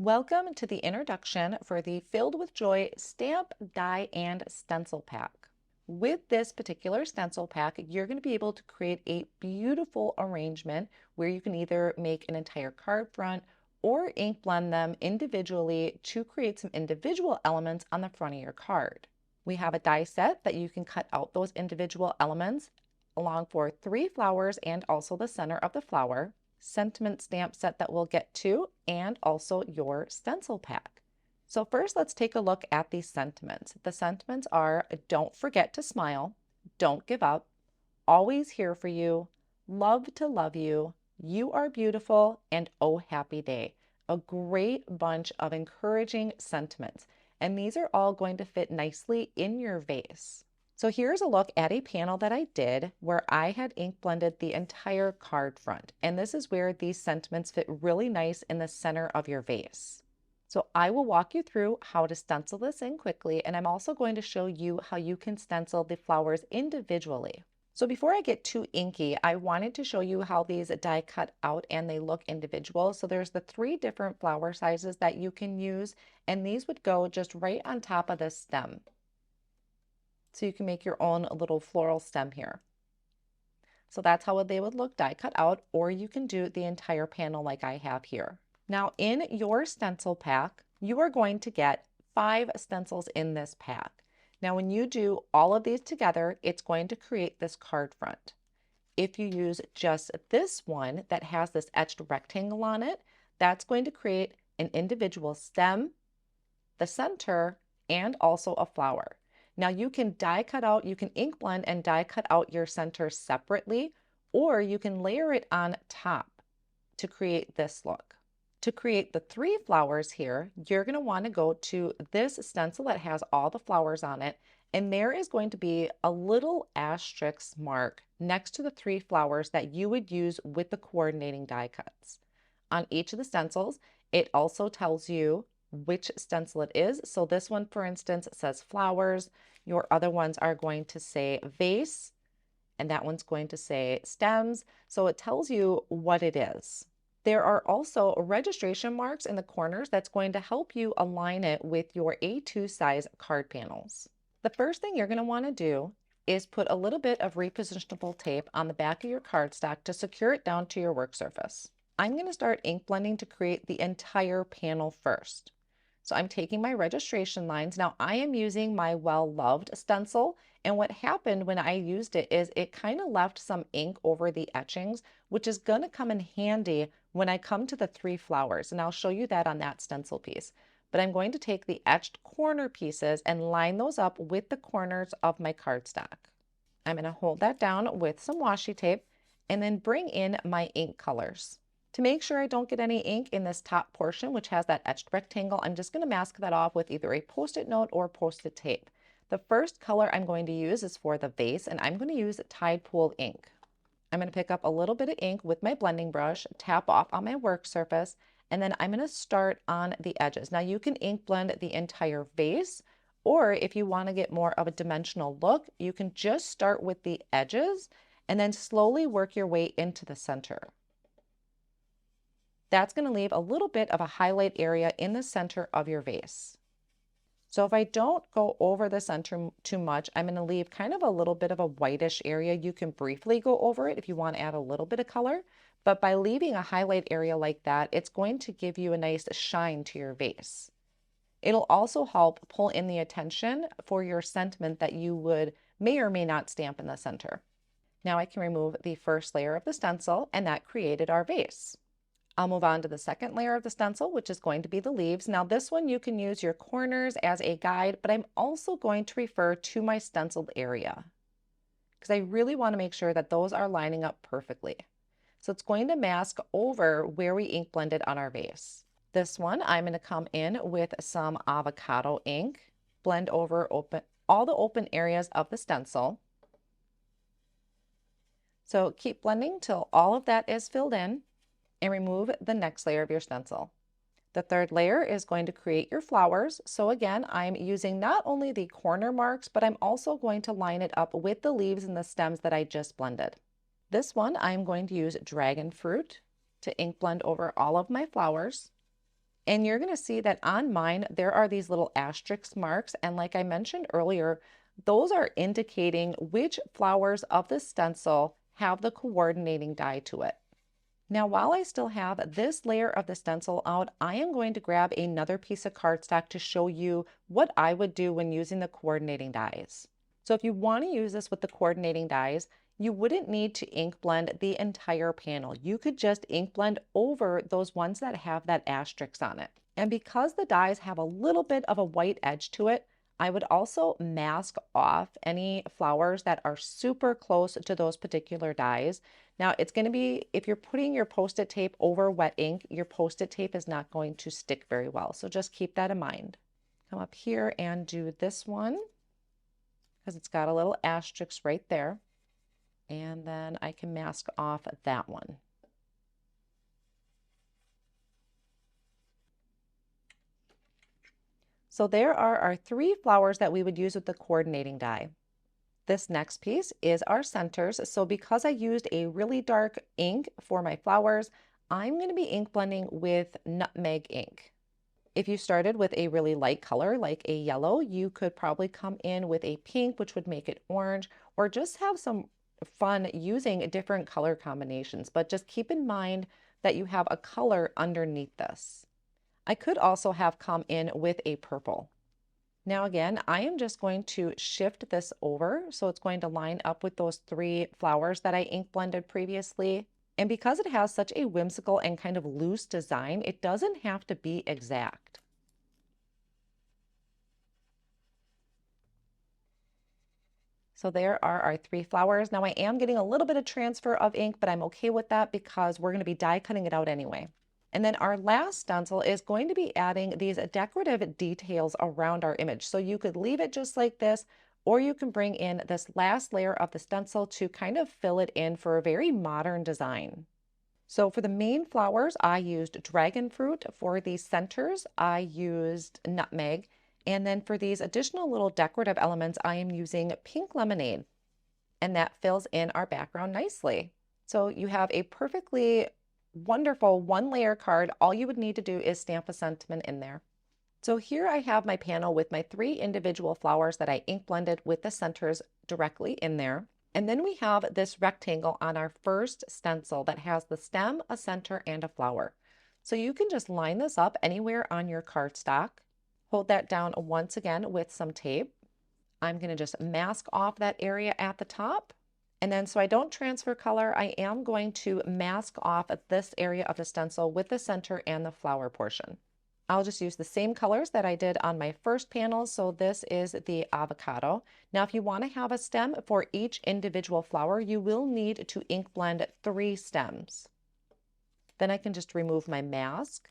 Welcome to the introduction for the Filled with Joy Stamp, Die, and Stencil Pack. With this particular stencil pack, you're going to be able to create a beautiful arrangement where you can either make an entire card front or ink blend them individually to create some individual elements on the front of your card. We have a die set that you can cut out those individual elements along for 3 flowers and also the center of the flower, sentiment stamp set that we'll get to, and also your stencil pack. So first, let's take a look at the sentiments. The sentiments are: don't forget to smile, don't give up, always here for you, love to love you, you are beautiful, and oh happy day. A great bunch of encouraging sentiments. And these are all going to fit nicely in your vase. So here's a look at a panel that I did where I had ink blended the entire card front. And this is where these sentiments fit really nice in the center of your vase. So I will walk you through how to stencil this in quickly, and I'm also going to show you how you can stencil the flowers individually. So before I get too inky, I wanted to show you how these die cut out and they look individual. So there's the 3 different flower sizes that you can use, and these would go just right on top of the stem. So you can make your own little floral stem here. So that's how they would look die cut out, or you can do the entire panel like I have here. Now in your stencil pack, you are going to get 5 stencils in this pack. Now when you do all of these together, it's going to create this card front. If you use just this one that has this etched rectangle on it, that's going to create an individual stem, the center, and also a flower. Now you can die cut out, you can ink blend and die cut out your center separately, or you can layer it on top to create this look. To create the 3 flowers here, you're going to want to go to this stencil that has all the flowers on it, and there is going to be a little asterisk mark next to the 3 flowers that you would use with the coordinating die cuts. On each of the stencils, it also tells you which stencil it is. So this one, for instance, says flowers. Your other ones are going to say vase, and that one's going to say stems. So it tells you what it is. There are also registration marks in the corners that's going to help you align it with your A2 size card panels. The first thing you're going to want to do is put a little bit of repositionable tape on the back of your cardstock to secure it down to your work surface. I'm going to start ink blending to create the entire panel first. So I'm taking my registration lines. Now I am using my well-loved stencil, and what happened when I used it is it kind of left some ink over the etchings, which is going to come in handy when I come to the 3 flowers, and I'll show you that on that stencil piece. But I'm going to take the etched corner pieces and line those up with the corners of my cardstock. I'm going to hold that down with some washi tape and then bring in my ink colors. To make sure I don't get any ink in this top portion, which has that etched rectangle, I'm just going to mask that off with either a Post-it note or Post-it tape. The first color I'm going to use is for the vase, and I'm going to use Tide Pool ink. I'm going to pick up a little bit of ink with my blending brush, tap off on my work surface, and then I'm going to start on the edges. Now you can ink blend the entire vase, or if you want to get more of a dimensional look, you can just start with the edges and then slowly work your way into the center. That's going to leave a little bit of a highlight area in the center of your vase. So if I don't go over the center too much, I'm going to leave kind of a little bit of a whitish area. You can briefly go over it if you want to add a little bit of color, but by leaving a highlight area like that, it's going to give you a nice shine to your vase. It'll also help pull in the attention for your sentiment that you may or may not stamp in the center. Now I can remove the first layer of the stencil, and that created our vase. I'll move on to the second layer of the stencil, which is going to be the leaves. Now this one you can use your corners as a guide, but I'm also going to refer to my stenciled area because I really want to make sure that those are lining up perfectly. So it's going to mask over where we ink blended on our vase. This one, I'm going to come in with some avocado ink, blend over all the open areas of the stencil. So keep blending till all of that is filled in, and remove the next layer of your stencil. The third layer is going to create your flowers. So again, I'm using not only the corner marks, but I'm also going to line it up with the leaves and the stems that I just blended. This one, I'm going to use dragon fruit to ink blend over all of my flowers. And you're going to see that on mine, there are these little asterisk marks. And like I mentioned earlier, those are indicating which flowers of the stencil have the coordinating die to it. Now, while I still have this layer of the stencil out, I am going to grab another piece of cardstock to show you what I would do when using the coordinating dies. So if you want to use this with the coordinating dies, you wouldn't need to ink blend the entire panel. You could just ink blend over those ones that have that asterisk on it. And because the dies have a little bit of a white edge to it, I would also mask off any flowers that are super close to those particular dies. Now it's going to be, if you're putting your Post-it tape over wet ink, your Post-it tape is not going to stick very well. So just keep that in mind. Come up here and do this one because it's got a little asterisk right there. And then I can mask off that one. So there are our 3 flowers that we would use with the coordinating die. This next piece is our centers. So because I used a really dark ink for my flowers, I'm going to be ink blending with nutmeg ink. If you started with a really light color like a yellow, you could probably come in with a pink, which would make it orange, or just have some fun using different color combinations. But just keep in mind that you have a color underneath this. I could also have come in with a purple. Now again, I am just going to shift this over so it's going to line up with those 3 flowers that I ink blended previously. And because it has such a whimsical and kind of loose design, it doesn't have to be exact. So there are our 3 flowers. Now I am getting a little bit of transfer of ink, but I'm okay with that because we're going to be die cutting it out anyway. And then our last stencil is going to be adding these decorative details around our image. So you could leave it just like this, or you can bring in this last layer of the stencil to kind of fill it in for a very modern design. So for the main flowers, I used dragon fruit. For the centers, I used nutmeg. And then for these additional little decorative elements, I am using pink lemonade. And that fills in our background nicely. So you have a perfectly wonderful 1-layer card. All you would need to do is stamp a sentiment in there. So here I have my panel with my 3 individual flowers that I ink blended with the centers directly in there. And then we have this rectangle on our first stencil that has the stem, a center, and a flower. So you can just line this up anywhere on your cardstock. Hold that down once again with some tape. I'm going to just mask off that area at the top. And then so I don't transfer color, I am going to mask off this area of the stencil with the center and the flower portion. I'll just use the same colors that I did on my first panel. So this is the avocado. Now, if you want to have a stem for each individual flower, you will need to ink blend 3 stems. Then I can just remove my mask.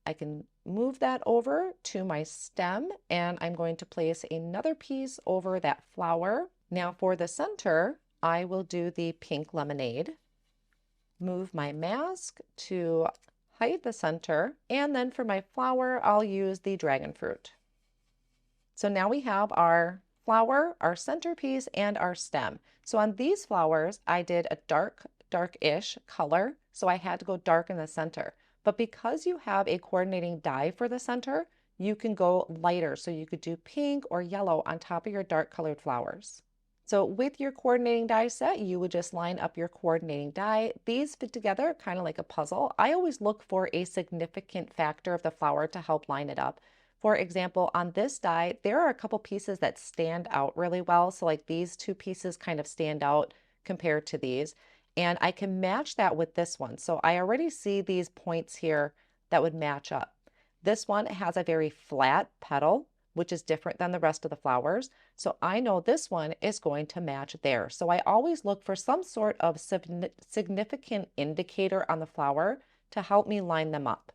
I can move that over to my stem, and I'm going to place another piece over that flower. Now for the center, I will do the pink lemonade. Move my mask to hide the center, and then for my flower, I'll use the dragon fruit. So now we have our flower, our centerpiece, and our stem. So on these flowers, I did a dark-ish color, so I had to go dark in the center. But because you have a coordinating die for the center, you can go lighter. So you could do pink or yellow on top of your dark colored flowers. So with your coordinating die set, you would just line up your coordinating die. These fit together kind of like a puzzle. I always look for a significant factor of the flower to help line it up. For example, on this die, there are a couple pieces that stand out really well. So like these 2 pieces kind of stand out compared to these. And I can match that with this one. So I already see these points here that would match up. This one has a very flat petal, which is different than the rest of the flowers. So I know this one is going to match there. So I always look for some sort of significant indicator on the flower to help me line them up.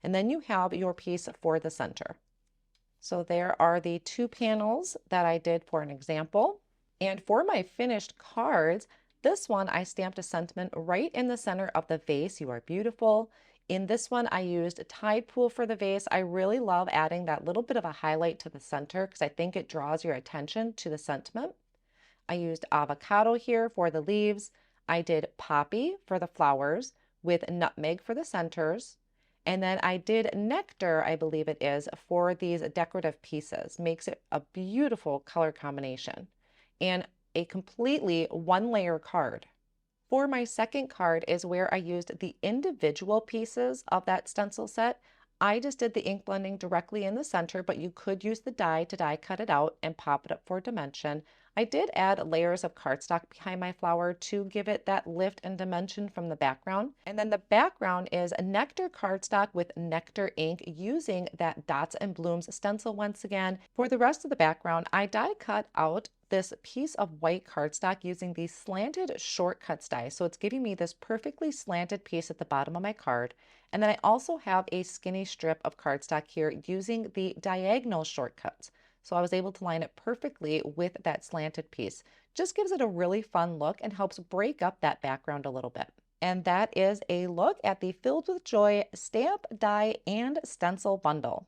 And then you have your piece for the center. So there are the 2 panels that I did for an example. And for my finished cards, this one I stamped a sentiment right in the center of the vase. You are beautiful. In this one, I used a Tide Pool for the vase. I really love adding that little bit of a highlight to the center because I think it draws your attention to the sentiment. I used avocado here for the leaves. I did poppy for the flowers with nutmeg for the centers. And then I did nectar, I believe it is, for these decorative pieces. Makes it a beautiful color combination and a completely one layer card. For my second card is where I used the individual pieces of that stencil set. I just did the ink blending directly in the center, but you could use the die to die cut it out and pop it up for dimension. I did add layers of cardstock behind my flower to give it that lift and dimension from the background. And then the background is a nectar cardstock with nectar ink using that Dots and Blooms stencil once again. For the rest of the background, I die cut out this piece of white cardstock using the slanted shortcuts die. So it's giving me this perfectly slanted piece at the bottom of my card. And then I also have a skinny strip of cardstock here using the diagonal shortcuts. So I was able to line it perfectly with that slanted piece. Just gives it a really fun look and helps break up that background a little bit. And that is a look at the Filled with Joy stamp, die, and stencil bundle.